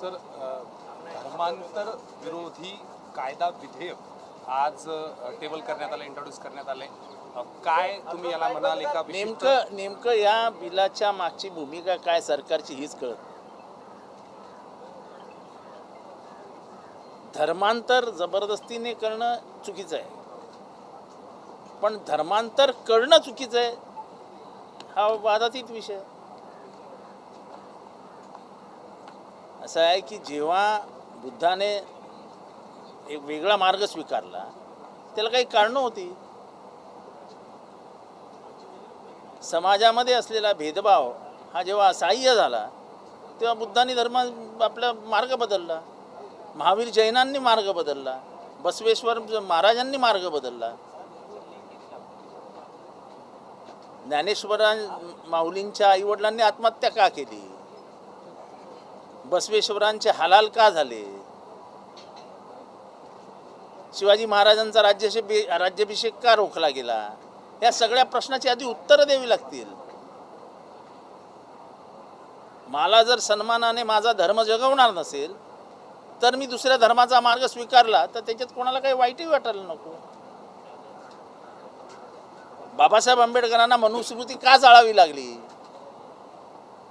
Sir, धर्मांतर विरोधी कायदा विधेयक आज टेबल करण्यात आलं, इंट्रोड्यूस करण्यात आले. काय तुम्ही याला म्हणाल? एका नेमकं या बिलाच्या मागची भूमिका काय सरकारची हीच कळत. धर्मांतर जबरदस्तीने करणं चुकीचं आहे, पण धर्मांतर करणं चुकीचं आहे हा वादातीत विषय. असं आहे की जेव्हा बुद्धाने एक वेगळा मार्ग स्वीकारला त्याला काही कारणं होती. समाजामध्ये असलेला भेदभाव हा जेव्हा असह्य झाला तेव्हा बुद्धांनी आपला मार्ग बदलला, महावीर जैनांनी मार्ग बदलला, बसवेश्वर महाराजांनी मार्ग बदलला, ज्ञानेश्वरा माऊलींच्या आईवडिलांनी आत्महत्या का केली, बसवेश्वरांचे हलाल का झाले, शिवाजी महाराजांचा राज्याभिषेक का रोखला गेला, या सगळ्या प्रश्नाची आधी उत्तरं द्यावी लागतील. मला जर सन्मानाने माझा धर्म जगवणार नसेल तर मी दुसऱ्या धर्माचा मार्ग स्वीकारला तर त्याच्यात कोणाला काही वाईटही वाटायला नको. बाबासाहेब आंबेडकरांना मनुस्मृती का जाळावी लागली,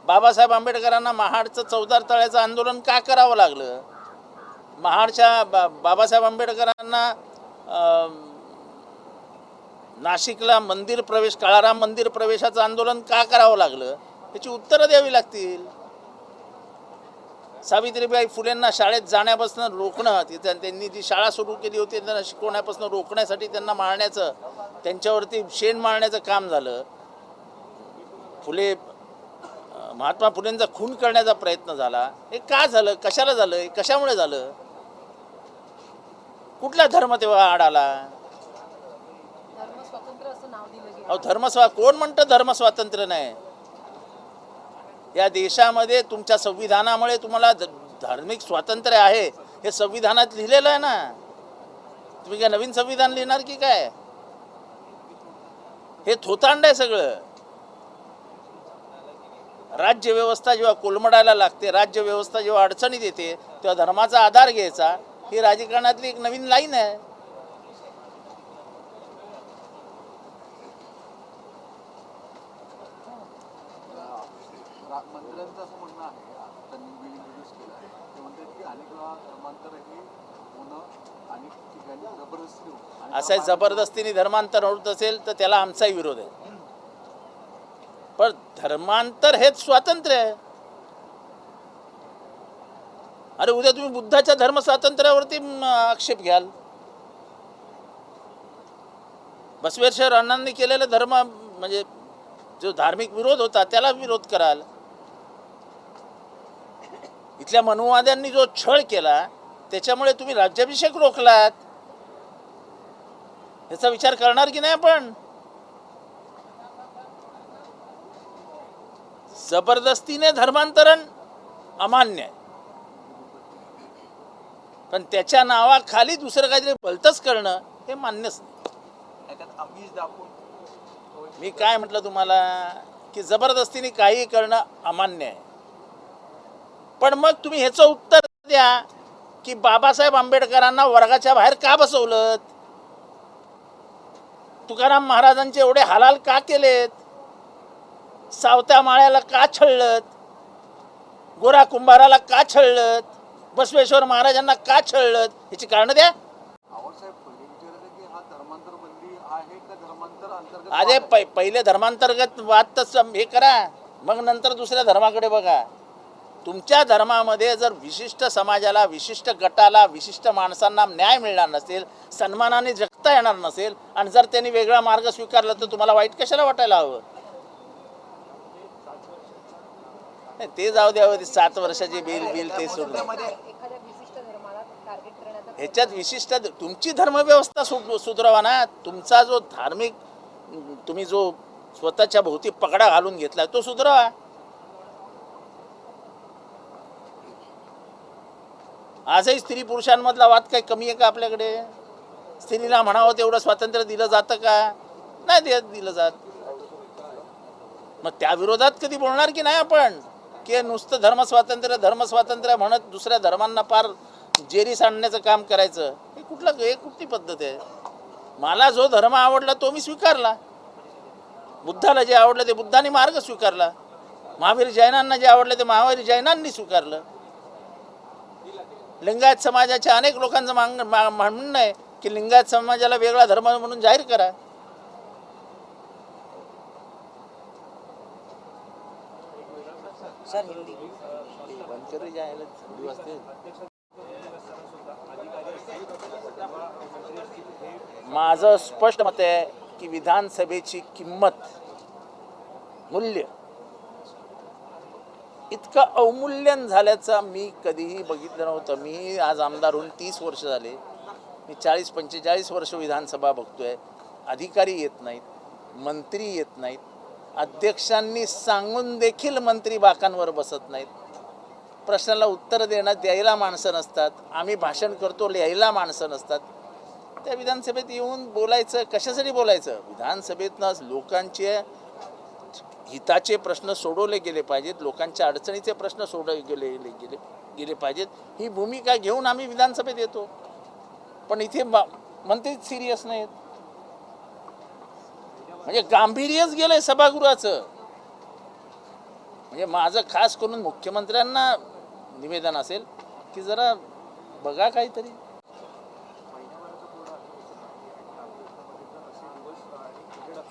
बाबासाहेब आंबेडकरांना महाडचं 14 तळ्याचं आंदोलन का करावं लागलं, महाडच्या बाबासाहेब आंबेडकरांना नाशिकला मंदिर प्रवेश, काळाराम मंदिर प्रवेशाचं आंदोलन का करावं लागलं, याची उत्तरं द्यावी लागतील. सावित्रीबाई फुलेंना शाळेत जाण्यापासून रोखणं, त्यांनी जी शाळा सुरू केली होती त्यांना शिकवण्यापासून रोखण्यासाठी त्यांना मारण्याचं, त्यांच्यावरती शेण मारण्याचं काम झालं. महात्मा फुलेंचा खून करण्याचा प्रयत्न झाला. हे का झालं, कशाला झालं, कशामुळे झालं, कुठला धर्म तेव्हा आड आला? कोण म्हणतं धर्मस्वातंत्र्य नाही? या देशामध्ये तुमच्या संविधानामुळे तुम्हाला धार्मिक स्वातंत्र्य आहे हे संविधानात लिहिलेलं आहे ना. तुम्ही काय नवीन संविधान लिहिणार की काय? हे थोतांड आहे सगळं. राज्यव्यवस्था जेव्हा कोलमडायला लागते, राज्यव्यवस्था जेव्हा अडचणीत येते तेव्हा धर्माचा आधार घ्यायचा, ही राजकारणातली एक नवीन लाईन आहे. मंत्र्यांचं असं म्हणणं आहे, त्यांनी बिल इंट्रोड्यूस केलं आहे, ते म्हणतात की अनेक वेळा धर्मांतर हे होणं अनेक ठिकाणी जबरदस्ती होतं. असं जबरदस्तीने धर्मांतर होत असेल तर त्याला आमचाही विरोध आहे. पण धर्मांतर हेच स्वातंत्र्य आहे. अरे उद्या तुम्ही बुद्धाच्या धर्म स्वातंत्र्यावरती आक्षेप घ्याल, बसवेश्वर अण्णांनी केलेला धर्म म्हणजे जो धार्मिक विरोध होता त्याला विरोध कराल. इथल्या मनुवाद्यांनी जो छळ केला त्याच्यामुळे तुम्ही राज्याभिषेक रोखलात, याचा विचार करणार की नाही आपण? जबरदस्तीने धर्मांतरण अमान्य आहे, पण त्याच्या नावाखाली दुसरं काहीतरी भलतंच करणं हे मान्यच नाही. मी काय म्हटलं तुम्हाला की जबरदस्तीने काही करणं अमान्य आहे, पण मग तुम्ही ह्याचं उत्तर द्या की बाबासाहेब आंबेडकरांना वर्गाच्या बाहेर का बसवलं, तुकाराम महाराजांचे एवढे हालाल का केलेत, सावत्या माळ्याला का छळलत, गोरा कुंभाराला का छळलत, बसवेश्वर महाराजांना का छळलत, याची कारण द्या. अरे पहिले धर्मांतर्गत वाद तर हे करा, मग नंतर दुसऱ्या धर्माकडे बघा. तुमच्या धर्मामध्ये जर विशिष्ट समाजाला, विशिष्ट गटाला, विशिष्ट माणसांना न्याय मिळणार नसेल, सन्मानाने जगता येणार नसेल, आणि जर त्यांनी वेगळा मार्ग स्वीकारला तर तुम्हाला वाईट कशाला वाटायला हवं? ते जाऊ द्यावं, 7 वर्षाची बिल ते सोडलं. ह्याच्यात विशिष्ट तुमची धर्मव्यवस्था सुधारवा ना. तुमचा जो धार्मिक, तुम्ही जो स्वतःच्या भोवती पगडा घालून घेतला तो सुधारवा. आजही स्त्री पुरुषांमधला वाद काही कमी आहे का आपल्याकडे? स्त्रीला म्हणावं तेवढं स्वातंत्र्य दिलं जातं का? नाही दिलं जात. मग त्या विरोधात कधी बोलणार की नाही आपण की नुसतं धर्मस्वातंत्र्य म्हणत दुसऱ्या धर्मांना पार जेरी सांडण्याचं काम करायचं, हे कुठली पद्धत आहे? मला जो धर्म आवडला तो मी स्वीकारला, बुद्धाला जे आवडलं ते बुद्धाने मार्ग स्वीकारला, महावीर जैनांना जे आवडलं ते महावीर जैनांनी स्वीकारलं. लिंगायत समाजाच्या अनेक लोकांचं म्हणणं आहे की लिंगायत समाजाला वेगळा धर्म म्हणून जाहीर करा. सर हिंदी बंद कर जायला थंडी वाजते. माझं स्पष्ट मत आहे की विधानसभेची किंमत, मूल्य इतकं अवमूल्यन झाल्याचं मी कधीही बघितलं नव्हतं. मी आज आमदार होऊन 30 वर्ष झाले. मी 40-45 वर्ष विधानसभा बघतोय. अधिकारी येत नाहीत, मंत्री येत नाहीत, अध्यक्षांनी सांगून देखील मंत्री बाकांवर बसत नाहीत, प्रश्नाला उत्तर द्यायला माणसं नसतात, आम्ही भाषण करतो लिहायला माणसं नसतात. त्या विधानसभेत येऊन बोलायचं कशासाठी बोलायचं? विधानसभेतनं लोकांचे हिताचे प्रश्न सोडवले गेले पाहिजेत, लोकांच्या अडचणीचे प्रश्न सोडवले गेले पाहिजेत. ही भूमिका घेऊन आम्ही विधानसभेत येतो. पण इथे मंत्रीच सिरियस नाहीत, म्हणजे गांभीर्यच गेलंय सभागृहाचं. म्हणजे माझं खास करून मुख्यमंत्र्यांना निवेदन असेल की जरा बघा काहीतरी.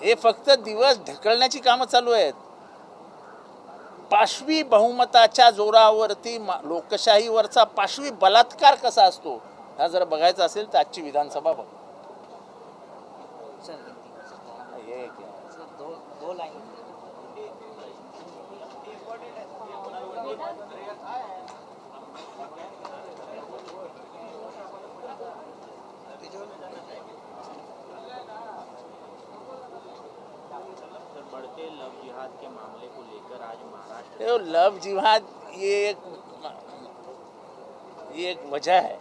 हे फक्त दिवस ढकलण्याची कामं चालू आहेत. पाशवी बहुमताच्या जोरावरती लोकशाहीवरचा पाशवी बलात्कार कसा असतो हा जर बघायचा असेल तर आजची विधानसभा बघ. सर हिंदी हे सर दो लाइन बढ़ते लव जिहाद के मामले को लेकर आज महाराष्ट्र देखो, लव जिहाद ये एक वजह है.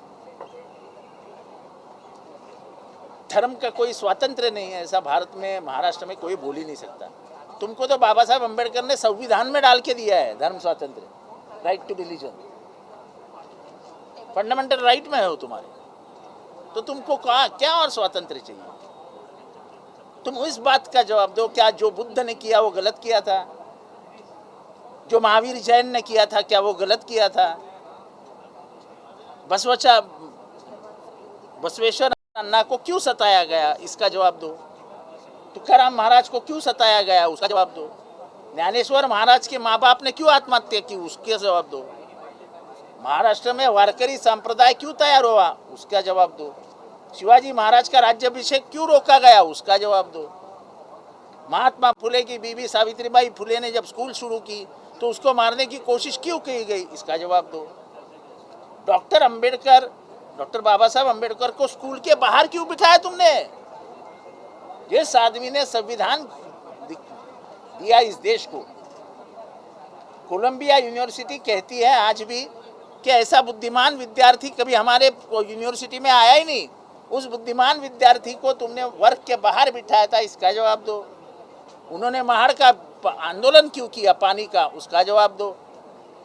धर्म का कोई स्वातंत्र्य नहीं है, ऐसा भारत में महाराष्ट्र में कोई बोल ही नहीं सकता. तुमको तो बाबा साहब अम्बेडकर ने संविधान में डाल के दिया है धर्म स्वातंत्र्य, right to religion, fundamental right में है वो तुम्हारे. तो तुमको क्या और स्वातंत्र्य चाहिए? तुम इस बात का जवाब दो, क्या जो बुद्ध ने किया वो गलत किया था? जो महावीर जैन ने किया था क्या वो गलत किया था? बसवेश्वर अन्ना को क्यों सताया गया, इसका जवाब दो. तुकाराम महाराज को क्यों सताया गया, उसका जवाब दो. ज्ञानेश्वर महाराज के माँ बाप ने क्यों आत्महत्या की, उसके जवाब दो. महाराष्ट्र में वारकरी संप्रदाय क्यों तैयार हुआ, उसका जवाब दो. शिवाजी महाराज का राज्याभिषेक क्यों रोका गया, उसका जवाब दो. महात्मा फुले की बीवी सावित्रीबाई फुले ने जब स्कूल शुरू की तो उसको मारने की कोशिश क्यों की गई, इसका जवाब दो. डॉक्टर बाबा साहब अम्बेडकर को स्कूल के बाहर क्यों बिठाया तुमने? जिस आदमी ने संविधान दिया इस देश को, कोलंबिया यूनिवर्सिटी कहती है आज भी कि ऐसा बुद्धिमान विद्यार्थी कभी हमारे यूनिवर्सिटी में आया ही नहीं. उस बुद्धिमान विद्यार्थी को तुमने वर्ग के बाहर बिठाया था, इसका जवाब दो. उन्होंने महाड़ का आंदोलन क्यों किया पानी का, उसका जवाब दो.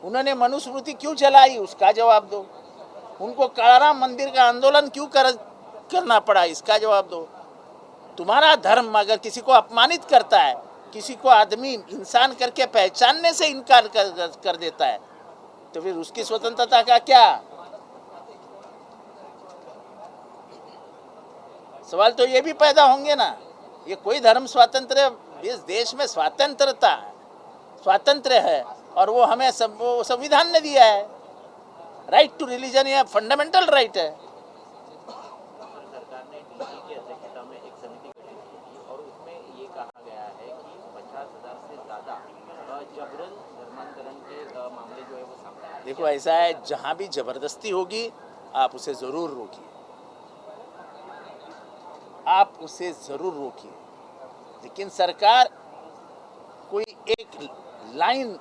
उन्होंने मनुस्मृति क्यों जलाई, उसका जवाब दो. उनको कालाराम मंदिर का आंदोलन क्यों करना पड़ा, इसका जवाब दो. तुम्हारा धर्म अगर किसी को अपमानित करता है, किसी को आदमी इंसान करके पहचानने से इनकार कर देता है, तो फिर उसकी स्वतंत्रता का क्या? सवाल तो ये भी पैदा होंगे ना. ये कोई धर्म स्वातंत्र्य, इस देश में स्वातंत्र्य है और वो हमें वो संविधान ने दिया है. राइट टू रिलीजन ये फंडामेंटल राइट है. सरकार ने डीजी की अध्यक्षता में एक समिति गठित की थी और उसमें ये कहा गया है कि 50,000 से ज़्यादा जबरन धर्मांतरण के मामले जो है वो सामने आए. देखो ऐसा है, जहाँ भी जबरदस्ती होगी आप उसे ज़रूर रोकिए, आप उसे ज़रूर रोकिए. लेकिन सरकार कोई एक लाइन,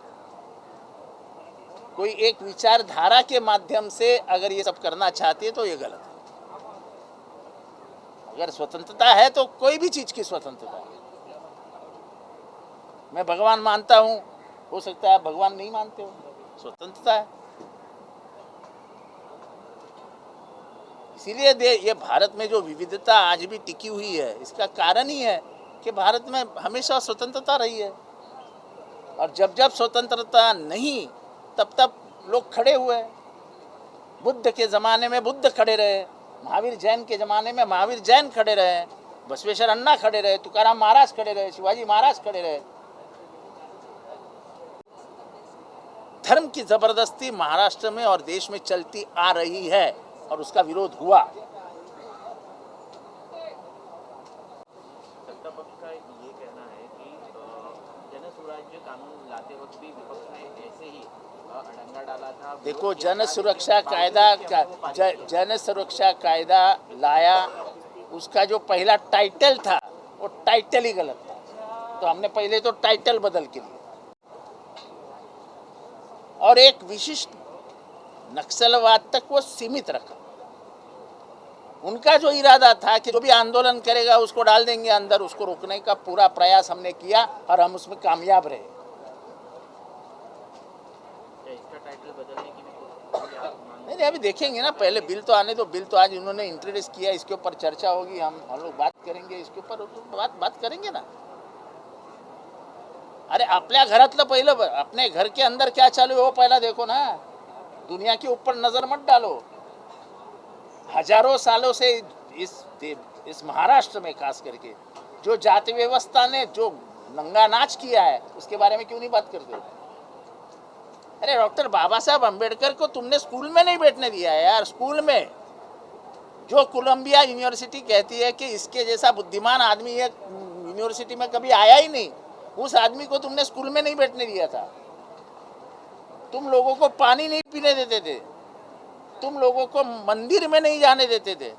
कोई एक विचारधारा के माध्यम से अगर ये सब करना चाहती है तो ये गलत है. अगर स्वतंत्रता है तो कोई भी चीज़ की स्वतंत्रता है. मैं भगवान मानता हूँ, हो सकता है आप भगवान नहीं मानते हो, स्वतंत्रता है। इसीलिए ये भारत में जो विविधता आज भी टिकी हुई है, इसका कारण ही है कि भारत में हमेशा स्वतंत्रता रही है, और जब जब स्वतंत्रता नहीं तब तब लोग खड़े हुए। बुद्ध के ज़माने में बुद्ध खड़े रहे, महावीर जैन के ज़माने में महावीर जैन खड़े रहे, बसवेश्वर अन्ना खड़े रहे, तुकाराम महाराज खड़े रहे, शिवाजी महाराज खड़े रहे। धर्म की जबरदस्ती महाराष्ट्र में और देश में चलती आ रही है और उसका विरोध हुआ। सत्ता पक्ष का ये कहना है कि जन सुराज्य कानून लाते वक्त भी विपक्ष ने ऐसे ही अड़ंगा डाला था। देखो, जन सुरक्षा कायदा लाया, उसका जो पहला टाइटल था वो टाइटल ही गलत था, तो हमने पहले तो टाइटल बदल के लिए और एक विशिष्ट नक्सलवाद तक वो सीमित रखा। उनका जो इरादा था कि जो भी आंदोलन करेगा उसको डाल देंगे अंदर, उसको रोकने का पूरा प्रयास हमने किया और हम उसमें कामयाब रहे। इसका टाइटल बदलने की भी कोशिश आप मांग नहीं, अभी देखेंगे ना, पहले बिल तो आने दो। बिल तो आज इन्होंने इंट्रोड्यूस किया, इसके ऊपर चर्चा होगी, हम लोग बात करेंगे, इसके ऊपर बात करेंगे ना। अरे आपल्या घरातलं पहिलं, अपने घर के अंदर क्या चालू है वो पहला देखो ना, दुनिया के ऊपर नजर मत डालो। हजारों सालों से इस महाराष्ट्र में खास करके जो जाति व्यवस्था ने जो नंगा नाच किया है उसके बारे में क्यों नहीं बात करते हो? अरे डॉक्टर बाबा साहब अम्बेडकर को तुमने स्कूल में नहीं बैठने दिया है यार। स्कूल में जो कोलंबिया यूनिवर्सिटी कहती है कि इसके जैसा बुद्धिमान आदमी ये यूनिवर्सिटी में कभी आया ही नहीं, उस आदमी को तुमने स्कूल में नहीं बैठने दिया था। तुम लोगों को पानी नहीं पीने देते थे, तुम लोगों को मंदिर में नहीं जाने देते थे,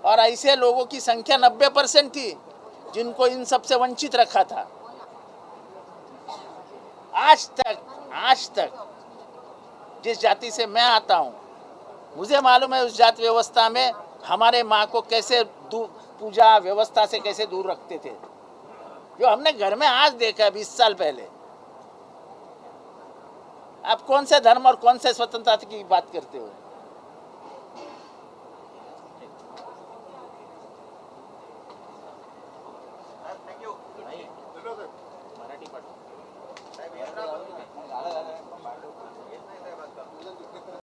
और ऐसे लोगों की संख्या 90% थी जिनको इन सब से वंचित रखा था। आज तक जिस जाति से मैं आता हूँ, मुझे मालूम है उस जाति व्यवस्था में हमारे माँ को कैसे पूजा व्यवस्था से कैसे दूर रखते थे, जो हमने घर में आज देखा 20 साल पहले। आप कौन से धर्म और कौन से स्वतंत्रता की बात करते हो?